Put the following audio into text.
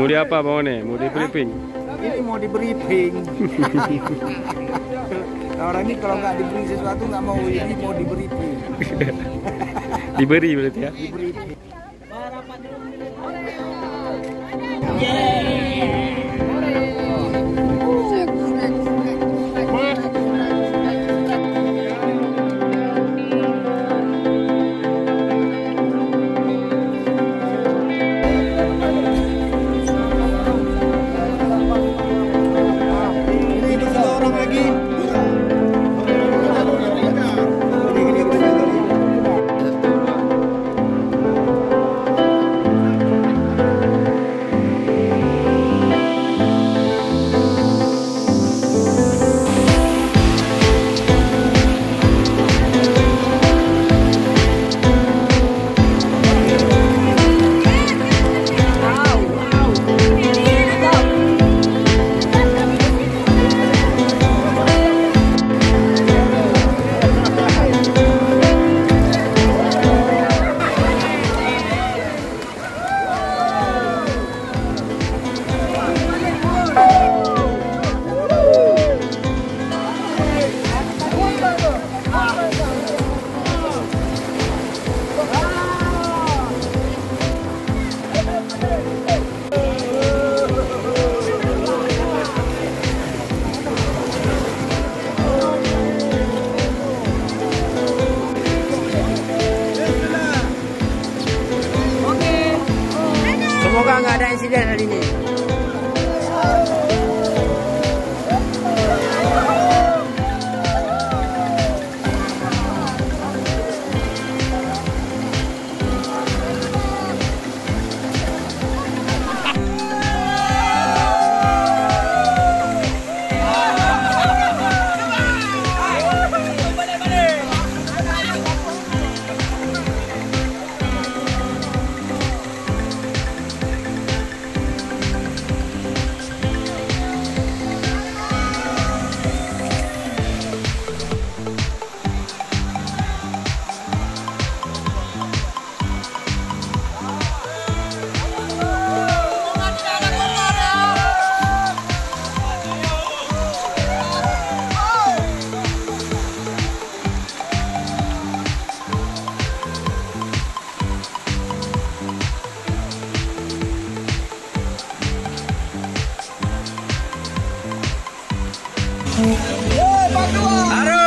di apa bang One? Mau di briefing? Ini mau di briefing. Orang ini kalau nggak diberi sesuatu nggak mau, ini mau di briefing. Diberi berarti ya? Di briefing. Semoga nggak ada insiden hari ini. Harum.